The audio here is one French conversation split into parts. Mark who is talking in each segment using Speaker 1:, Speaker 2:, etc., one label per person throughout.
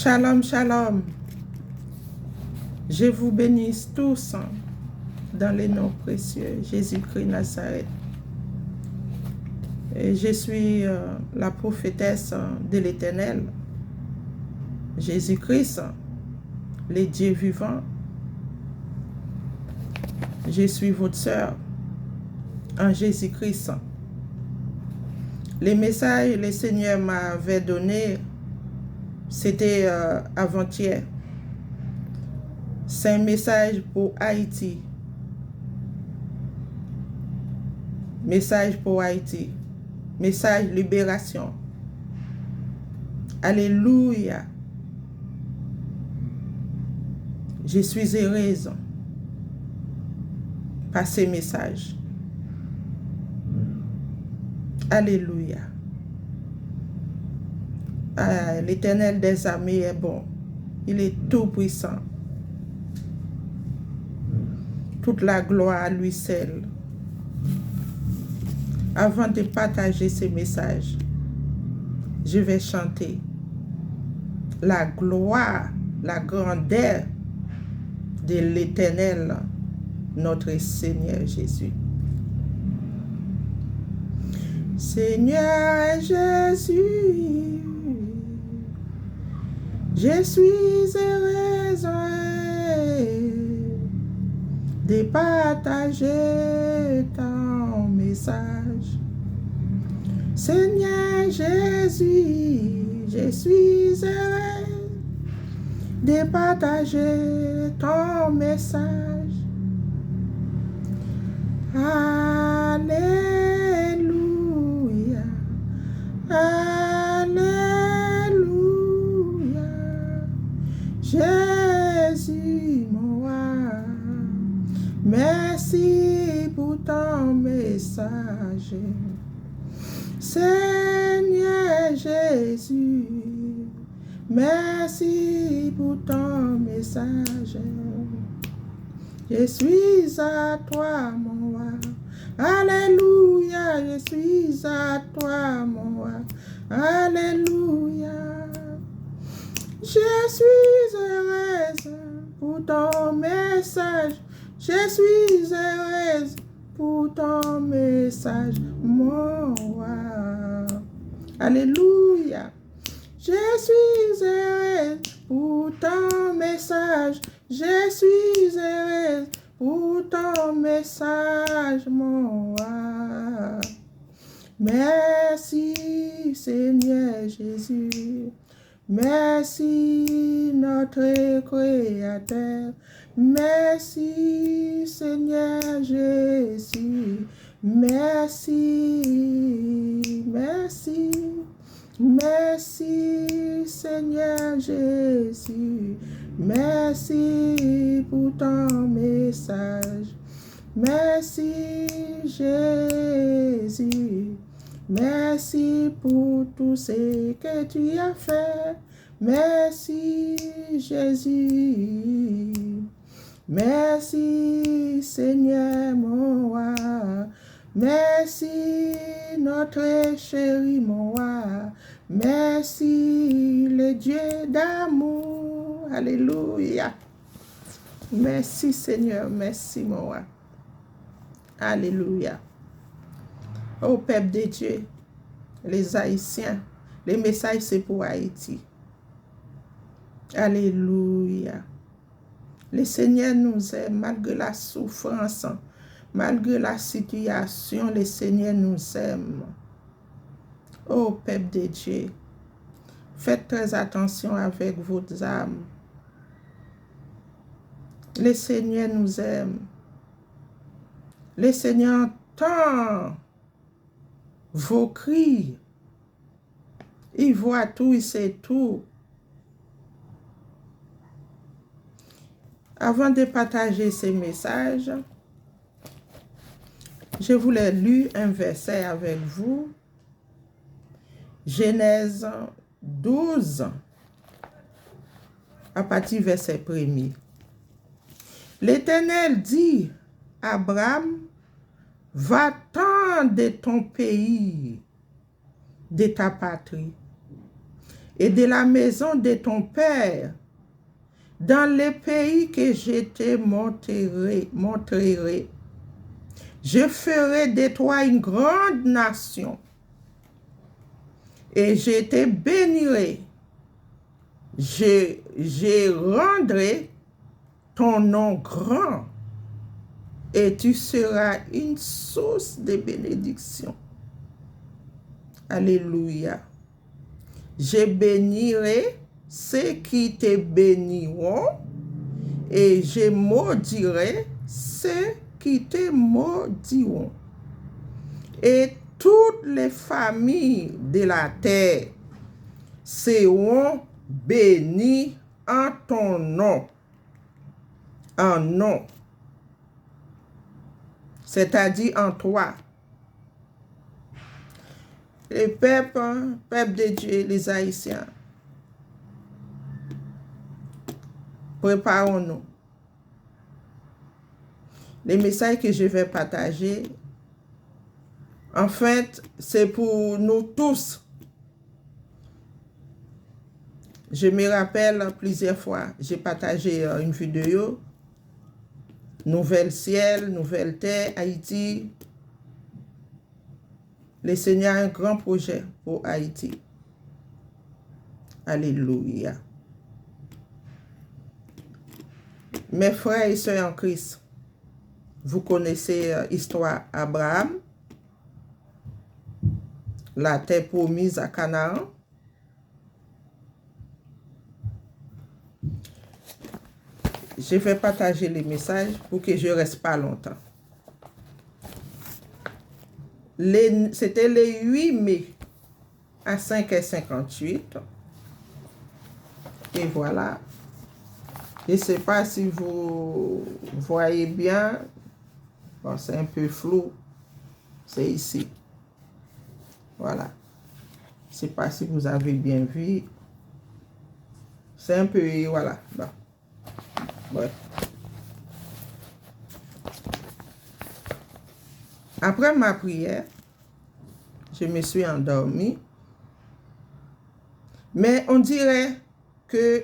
Speaker 1: Shalom, shalom. Je vous bénisse tous dans les noms précieux, Jésus-Christ Nazareth. Et je suis la prophétesse de l'Éternel, Jésus-Christ, le Dieu vivant. Je suis votre sœur en Jésus-Christ. Les messages que le Seigneur m'avait donnés, c'était avant-hier. C'est un message pour Haïti. Message pour Haïti. Message libération. Alléluia. Je suis heureuse par ces messages. Alléluia. Ah, l'Éternel des armées est bon. Il est tout puissant. Toute la gloire à lui seul. Avant de partager ces messages, je vais chanter la gloire, la grandeur de l'Éternel, notre Seigneur Jésus. Seigneur Jésus, je suis heureuse de partager ton message. Seigneur Jésus, je suis heureuse de partager ton message. Alléluia, Alléluia, Jésus mon roi, merci pour ton message. Seigneur Jésus, merci pour ton message. Je suis à toi, mon roi. Alléluia, je suis à toi, mon roi. Alléluia. Je suis heureuse pour ton message. Je suis heureuse pour ton message, mon roi. Alléluia. Je suis heureuse pour ton message. Je suis heureuse pour ton message, mon roi. Merci, Seigneur Jésus. Merci, notre Créateur. Merci, Seigneur Jésus. Merci, merci. Merci, Seigneur Jésus. Merci pour ton message. Merci, Jésus. Merci pour tout ce que tu as fait. Merci, Jésus. Merci, Seigneur mon roi. Merci, notre chéri mon roi. Merci, le Dieu d'amour. Alléluia. Merci, Seigneur. Merci, mon roi. Alléluia. Ô peuple de Dieu, les Haïtiens, les messages c'est pour Haïti. Alléluia. Le Seigneur nous aime malgré la souffrance, malgré la situation, le Seigneur nous aime. Ô peuple de Dieu, faites très attention avec vos âmes. Le Seigneur nous aime. Le Seigneur entend vos cris. Il voit tout, il sait tout. Avant de partager ces messages, je voulais lire un verset avec vous. Genèse 12, à partir du verset 1er. L'Éternel dit à Abraham, va-t'en de ton pays, de ta patrie, et de la maison de ton père, dans les pays que je te montrerai. Je ferai de toi une grande nation, et je te bénirai. Je rendrai ton nom grand, et tu seras une source de bénédiction. Alléluia. Je bénirai ceux qui te béniront, et je maudirai ceux qui te maudiront. Et toutes les familles de la terre seront bénies en ton nom. En nom. C'est-à-dire en toi. Le peuple de Dieu, les Haïtiens, préparons-nous. Les messages que je vais partager, en fait, c'est pour nous tous. Je me rappelle plusieurs fois, j'ai partagé une vidéo, Nouvelle ciel, nouvelle terre, Haïti. Le Seigneur a un grand projet pour Haïti. Alléluia. Mes frères et sœurs en Christ, vous connaissez l'histoire d'Abraham, la terre promise à Canaan. Je vais partager les messages pour que je ne reste pas longtemps. C'était le 8 mai à 5h58. Et voilà. Je ne sais pas si vous voyez bien. Bon, c'est un peu flou. C'est ici. Voilà. Je ne sais pas si vous avez bien vu. C'est un peu... Voilà. Bon. Ouais. Après ma prière, je me suis endormi. Mais on dirait que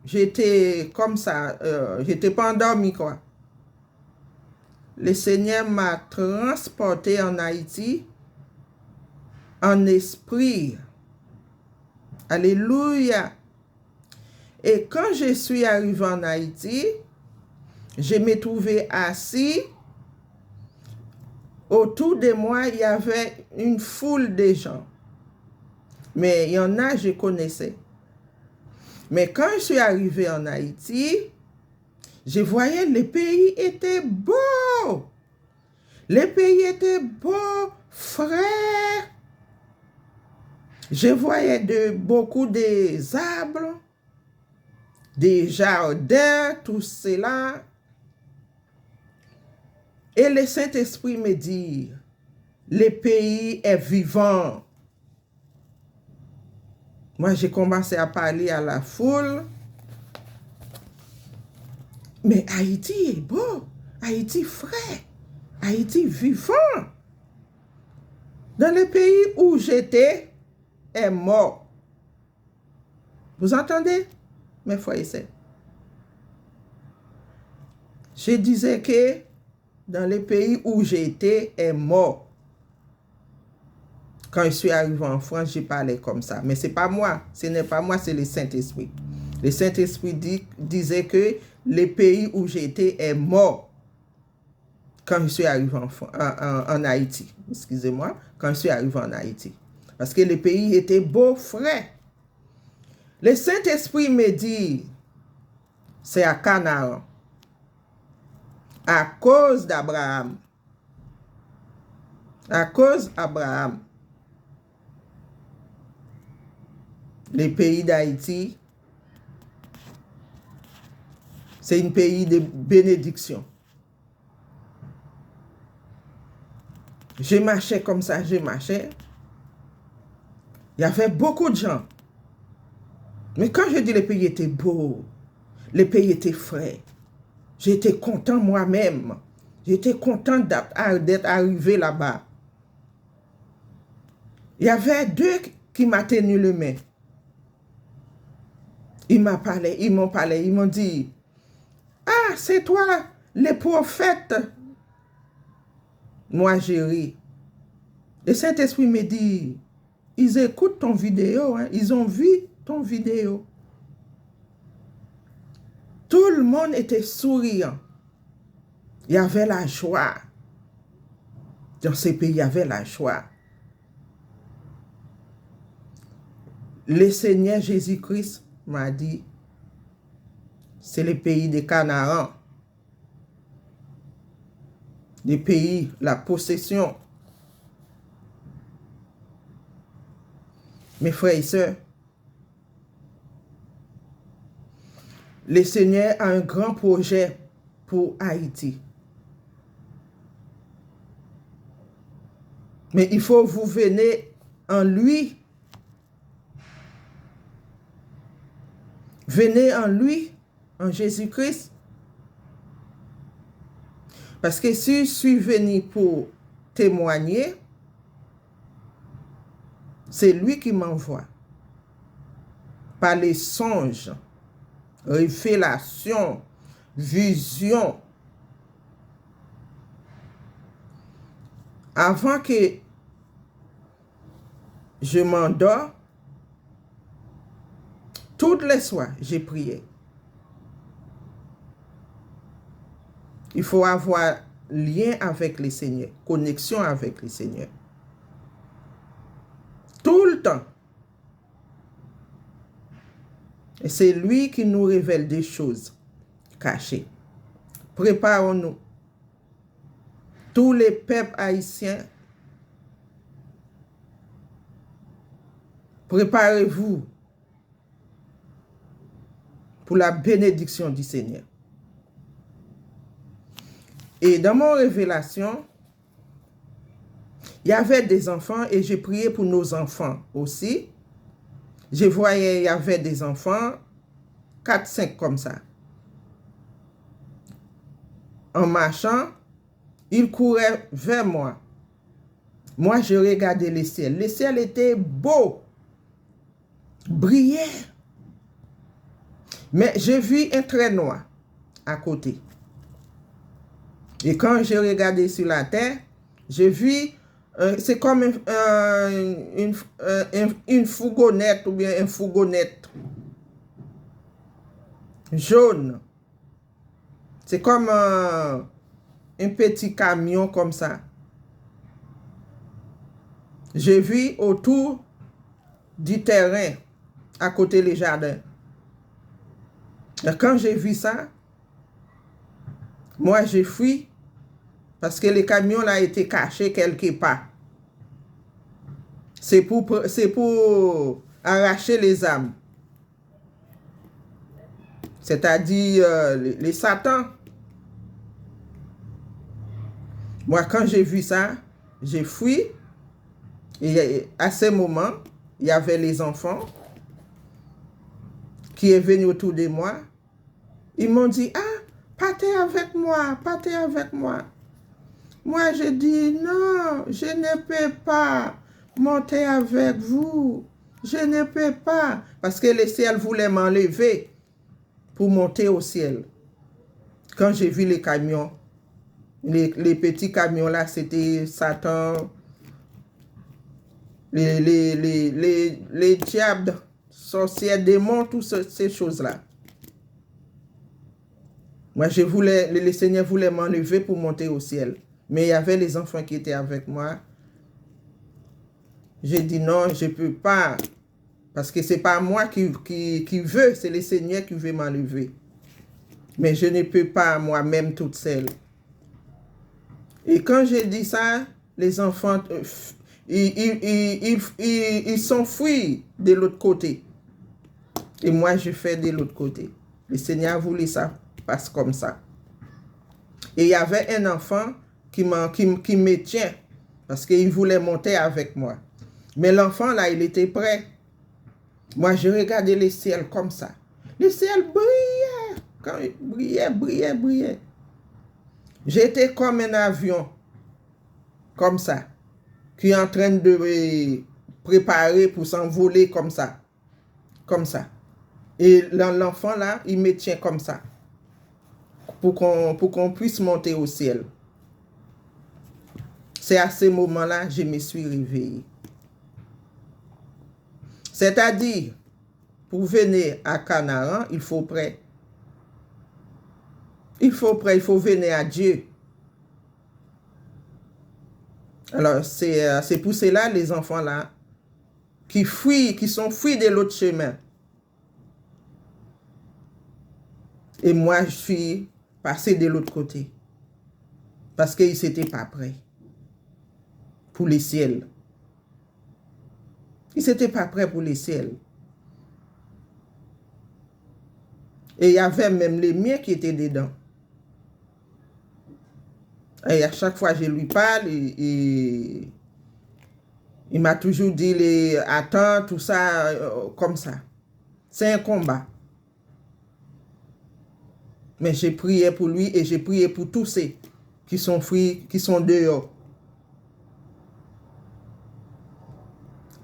Speaker 1: j'étais comme ça. J'étais pas endormi, quoi. Le Seigneur m'a transporté en Haïti en esprit. Alléluia. Et quand je suis arrivé en Haïti, je me trouvais assis. Autour de moi, il y avait une foule de gens. Mais il y en a, je connaissais. Mais quand je suis arrivé en Haïti, je voyais le pays était beau. Le pays était beau, frère. Je voyais beaucoup d'arbres, des jardins, tout cela. Et le Saint-Esprit me dit, le pays est vivant. Moi, j'ai commencé à parler à la foule. Mais Haïti est beau. Haïti frais. Haïti vivant. Dans le pays où j'étais, est mort. Vous entendez, mes frères et sœurs? Je disais que dans le pays où j'étais, est mort. Quand je suis arrivé en France, j'ai parlé comme ça. Mais ce n'est pas moi. Ce n'est pas moi, c'est le Saint-Esprit. Le Saint-Esprit disait que le pays où j'étais est mort. Quand je suis arrivé en Haïti. Excusez-moi. Quand je suis arrivé en Haïti. Parce que le pays était beau, frais. Le Saint-Esprit me dit, c'est à Canaan. À cause d'Abraham. À cause d'Abraham. Le pays d'Haïti, c'est un pays de bénédiction. Je marchais comme ça, je marchais. Il y avait beaucoup de gens. Mais quand je dis le pays était beau, le pays était frais, j'étais content moi-même. J'étais content d'être arrivé là-bas. Il y avait deux qui m'ont tenu le main. Ils m'ont parlé, ils m'ont dit, ah, c'est toi, les prophètes. Moi, j'ai ri. Le Saint-Esprit me dit, ils écoutent ton vidéo, hein, ils ont vu ton vidéo. Tout le monde était souriant. Il y avait la joie. Dans ces pays, il y avait la joie. Le Seigneur Jésus-Christ m'a dit, c'est le pays des Canarans. Le pays, la possession. Mes frères et sœurs, le Seigneur a un grand projet pour Haïti. Mais il faut vous venir en lui. Venez en lui, en Jésus-Christ. Parce que si je suis venu pour témoigner, c'est lui qui m'envoie. Par les songes, révélations, visions. Avant que je m'endors, toutes les soirs, j'ai prié. Il faut avoir lien avec le Seigneur, connexion avec le Seigneur. Tout le temps. Et c'est lui qui nous révèle des choses cachées. Préparons-nous. Tous les peuples haïtiens, préparez-vous pour la bénédiction du Seigneur. Et dans mon révélation, il y avait des enfants et j'ai prié pour nos enfants aussi. Je voyais, il y avait des enfants, 4, 5 comme ça. En marchant, ils couraient vers moi. Moi, je regardais le ciel. Le ciel était beau, brillait. Mais j'ai vu un trait noir à côté. Et quand j'ai regardé sur la terre, j'ai vu, c'est comme une fourgonnette ou bien un fourgonnette jaune. C'est comme un petit camion comme ça. J'ai vu autour du terrain, à côté des jardins. Et quand j'ai vu ça, moi j'ai fui parce que le camion là a été caché quelque part. C'est pour arracher les âmes. C'est-à-dire les satans. Moi, quand j'ai vu ça, j'ai fui. Et à ce moment, il y avait les enfants qui sont venus autour de moi. Ils m'ont dit, ah, partez avec moi, partez avec moi. Moi, j'ai dit, non, je ne peux pas monter avec vous. Je ne peux pas. Parce que le ciel voulait m'enlever pour monter au ciel. Quand j'ai vu les camions, les petits camions là, c'était Satan, les diables, sorcières, démons, toutes ces choses-là. Moi, le Seigneur voulait m'enlever pour monter au ciel. Mais il y avait les enfants qui étaient avec moi. J'ai dit non, je ne peux pas. Parce que ce n'est pas moi qui veut, c'est le Seigneur qui veut m'enlever. Mais je ne peux pas moi-même toute seule. Et quand j'ai dit ça, les enfants, ils s'enfuient de l'autre côté. Et moi, je fais de l'autre côté. Le Seigneur voulait ça passe comme ça. Et il y avait un enfant qui me tient parce qu'il voulait monter avec moi. Mais l'enfant, là, il était prêt. Moi, je regardais le ciel comme ça. Le ciel brillait. Quand il brillait. J'étais comme un avion, comme ça, qui est en train de préparer pour s'envoler comme ça. Comme ça. Et l'enfant là, il me tient comme ça pour qu'on puisse monter au ciel. C'est à ce moment-là je me suis réveillé. C'est-à-dire, pour venir à Canaan, il faut prêt. Il faut venir à Dieu. Alors, c'est pour cela, les enfants là, qui sont fuis de l'autre chemin. Et moi, je suis passé de l'autre côté. Parce qu'ils n'étaient pas prêts pour les ciels. Ils n'étaient pas prêts pour les ciels. Et il y avait même les miens qui étaient dedans. Et à chaque fois je lui parle, il m'a toujours dit, attends, tout ça, comme ça. C'est un combat. Mais j'ai prié pour lui et j'ai prié pour tous ceux qui sont frits, qui sont dehors.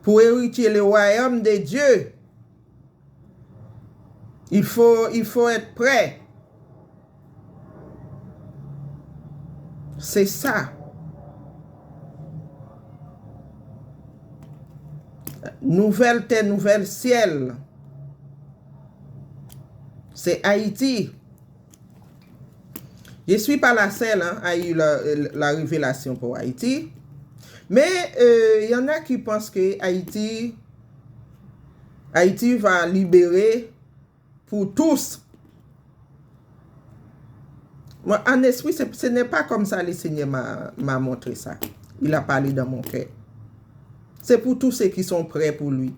Speaker 1: Pour hériter le royaume de Dieu, il faut être prêt. C'est ça. Nouvelle terre, nouvel ciel. C'est Haïti. Je ne suis pas la seule à eu la révélation pour Haïti. Mais il y en a qui pensent que Haïti va libérer pour tous. Moi, en esprit, ce n'est pas comme ça le Seigneur m'a montré ça. Il a parlé dans mon cœur. C'est pour tous ceux qui sont prêts pour lui.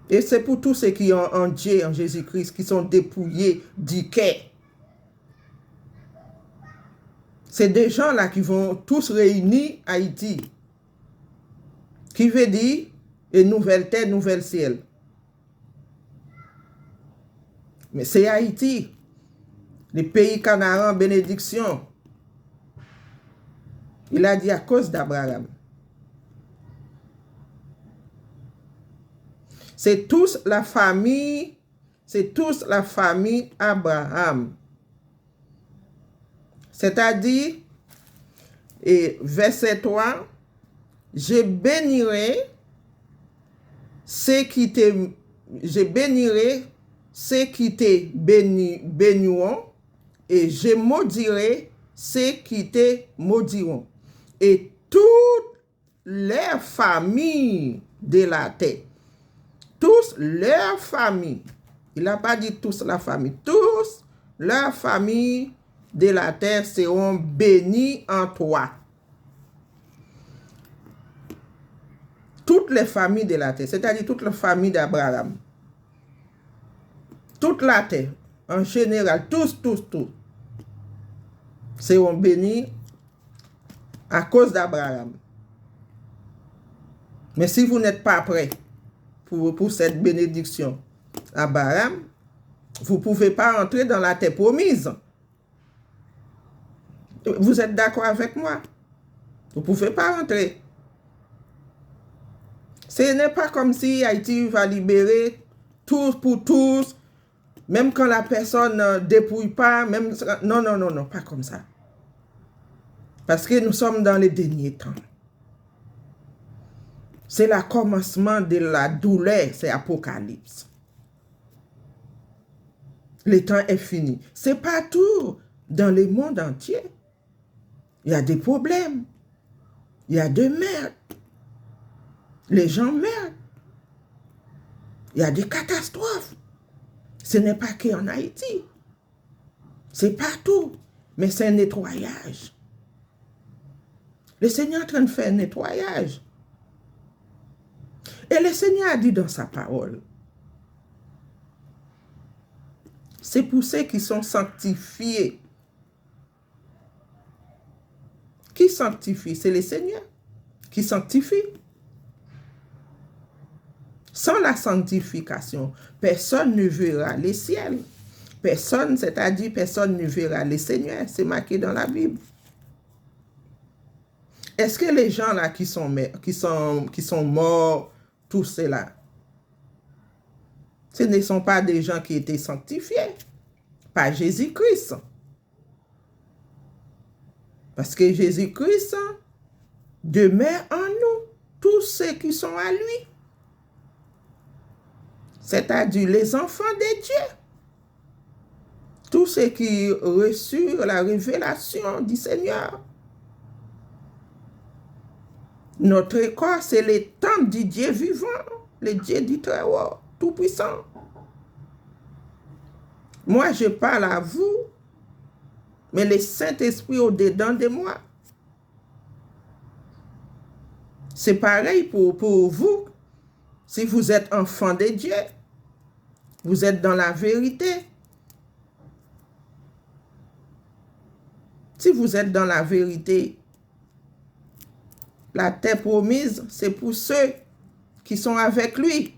Speaker 1: Et c'est pour tous ceux qui ont en Dieu, en Jésus-Christ, qui sont dépouillés du cœur. C'est des gens là qui vont tous réunir Haïti. Qui veut dire une nouvelle terre, nouvel ciel. Mais c'est Haïti. Le pays Canaan, bénédiction. Il a dit à cause d'Abraham. C'est tous la famille Abraham. C'est-à-dire, et verset 3, je bénirai ceux qui te béniront et je maudirai ceux qui te maudiront. Et toutes les familles de la terre, tous leurs familles, il n'a pas dit tous la famille, tous leurs familles de la terre seront bénies en toi. Toutes les familles de la terre, c'est-à-dire toutes les familles d'Abraham, toute la terre, en général, tous, seront bénis à cause d'Abraham. Mais si vous n'êtes pas prêt pour cette bénédiction, Abraham, vous ne pouvez pas entrer dans la terre promise. Vous êtes d'accord avec moi? Vous ne pouvez pas rentrer. Ce n'est pas comme si Haïti va libérer tous pour tous, même quand la personne ne dépouille pas, même... Non, pas comme ça. Parce que nous sommes dans les derniers temps. C'est le commencement de la douleur, c'est Apocalypse. Le temps est fini. C'est partout dans le monde entier. Il y a des problèmes. Il y a des meurtres. Les gens meurent. Il y a des catastrophes. Ce n'est pas qu'en Haïti. C'est partout. Mais c'est un nettoyage. Le Seigneur est en train de faire un nettoyage. Et le Seigneur a dit dans sa parole, c'est pour ceux qui sont sanctifiés. Qui sanctifie? C'est le Seigneur qui sanctifie. Sans la sanctification, personne ne verra le ciel. Personne, c'est-à-dire personne ne verra le Seigneur. C'est marqué dans la Bible. Est-ce que les gens là qui sont morts, tous ceux-là, Ce ne sont pas des gens qui étaient sanctifiés par Jésus-Christ. Parce que Jésus-Christ demeure en nous, tous ceux qui sont à lui. C'est-à-dire les enfants de Dieu. Tous ceux qui reçurent la révélation du Seigneur. Notre corps, c'est le temple du Dieu vivant, le Dieu du Très-Haut, Tout-Puissant. Moi, je parle à vous, mais le Saint-Esprit au-dedans de moi. C'est pareil pour vous. Si vous êtes enfant de Dieu, vous êtes dans la vérité. Si vous êtes dans la vérité, la terre promise, c'est pour ceux qui sont avec lui.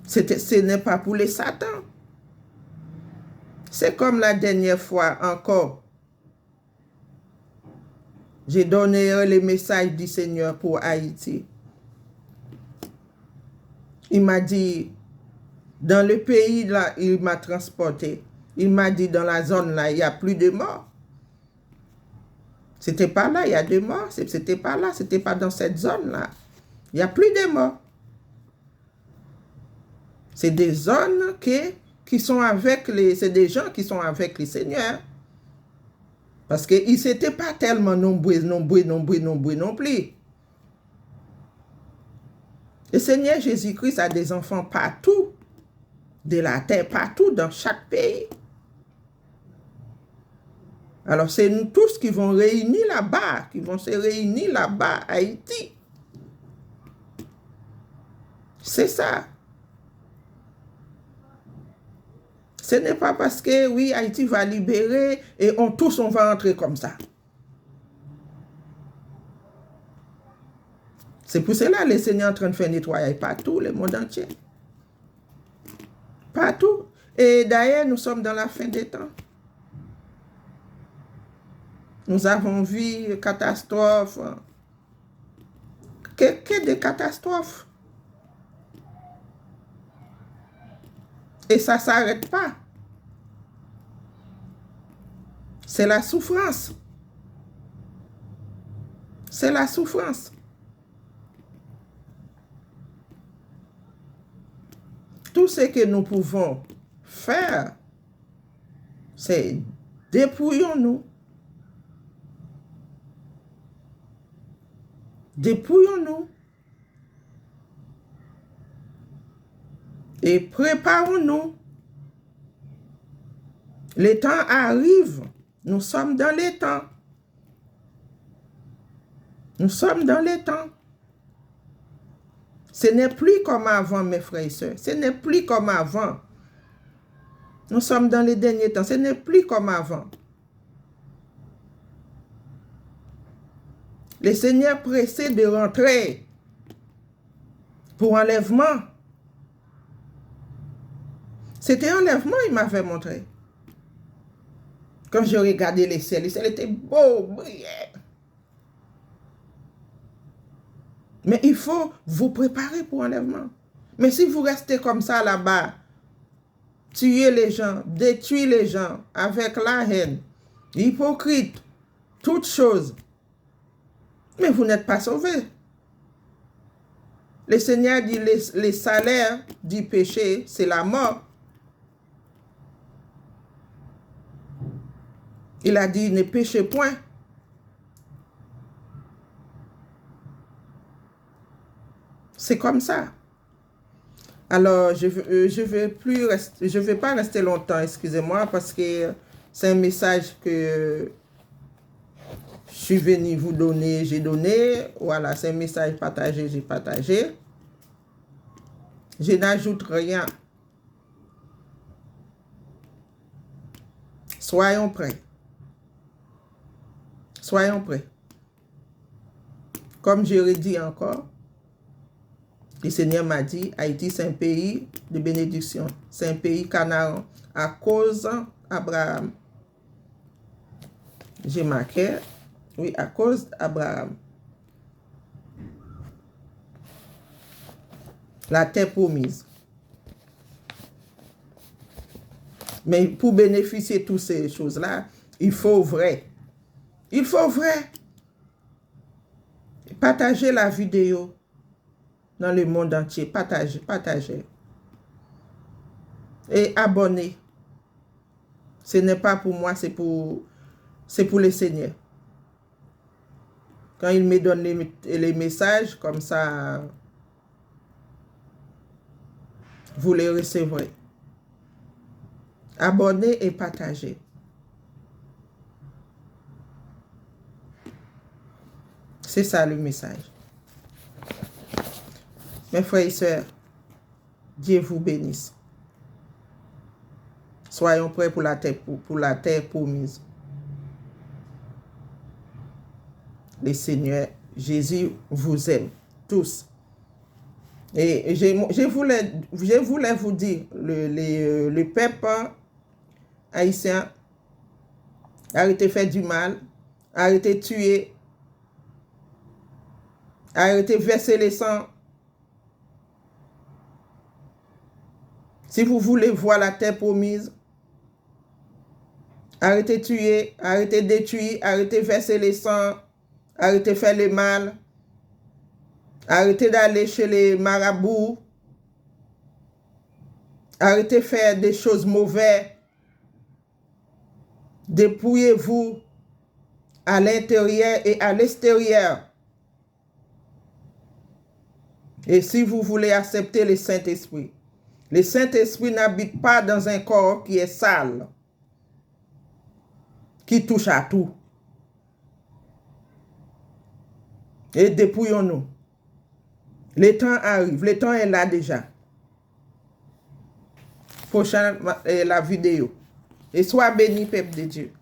Speaker 1: Ce n'est pas pour les Satans. C'est comme la dernière fois encore. J'ai donné le message du Seigneur pour Haïti. Il m'a dit, dans le pays là, il m'a transporté. Il m'a dit, dans la zone là, il n'y a plus de morts. C'était pas là, il y a des morts. C'était pas là, c'était pas dans cette zone là. Il n'y a plus de morts. C'est des zones qui sont avec c'est des gens qui sont avec le Seigneur. Parce qu'ils n'étaient pas tellement nombreux non plus. Le Seigneur Jésus-Christ a des enfants partout, de la terre, partout, dans chaque pays. Alors, c'est nous tous qui vont réunir là-bas, qui vont se réunir là-bas à Haïti. C'est ça. Ce n'est pas parce que, oui, Haïti va libérer et tous on va entrer comme ça. C'est pour cela que le Seigneur est en train de faire nettoyer partout, le monde entier. Partout. Et d'ailleurs, nous sommes dans la fin des temps. Nous avons vu catastrophes. Que des catastrophes. Et ça ne s'arrête pas. C'est la souffrance. C'est la souffrance. Tout ce que nous pouvons faire, c'est dépouillons-nous. Dépouillons-nous. Et préparons-nous. Les temps arrivent. Nous sommes dans les temps. Nous sommes dans les temps. Ce n'est plus comme avant, mes frères et sœurs. Ce n'est plus comme avant. Nous sommes dans les derniers temps. Ce n'est plus comme avant. Le Seigneur pressé de rentrer pour enlèvement. C'était enlèvement, il m'avait montré. Quand je regardais les ciels étaient beaux, brillants. Mais il faut vous préparer pour enlèvement. Mais si vous restez comme ça là-bas, tuer les gens, détruire les gens avec la haine, hypocrite, toutes choses, mais vous n'êtes pas sauvés. Le Seigneur dit les salaires du péché, c'est la mort. Il a dit ne péchez point. C'est comme ça. Alors, je vais pas rester longtemps, excusez-moi, parce que c'est un message que je suis venu vous donner, j'ai donné. Voilà, c'est un message partagé, j'ai partagé. Je n'ajoute rien. Soyons prêts. Soyons prêts. Comme je l'ai dit encore, le Seigneur m'a dit, Haïti, c'est un pays de bénédiction. C'est un pays canaan à cause d'Abraham. J'ai marqué, oui, à cause d'Abraham. La terre promise. Mais pour bénéficier de toutes ces choses-là, il faut vrai. Il faut vrai. Partagez la vidéo dans le monde entier. Partagez. Et abonnez. Ce n'est pas pour moi, c'est pour le Seigneur. Quand il me donne les messages, comme ça, vous les recevrez. Abonnez et partagez. C'est ça le message. Mes frères et sœurs, Dieu vous bénisse. Soyons prêts pour la terre promise. Le Seigneur Jésus vous aime tous. Et je voulais vous dire, le peuple haïtien, arrêtez de faire du mal, arrêtez de tuer, arrêtez de verser le sang. Si vous voulez voir la terre promise, arrêtez de tuer, arrêtez de détruire, arrêtez de verser le sang, arrêtez de faire le mal, arrêtez d'aller chez les marabouts, arrêtez de faire des choses mauvaises, dépouillez-vous à l'intérieur et à l'extérieur. Et si vous voulez accepter le Saint-Esprit, le Saint-Esprit n'habite pas dans un corps qui est sale, qui touche à tout. Et dépouillons-nous. Le temps arrive, le temps est là déjà. Prochaine la vidéo. Et sois béni, peuple de Dieu.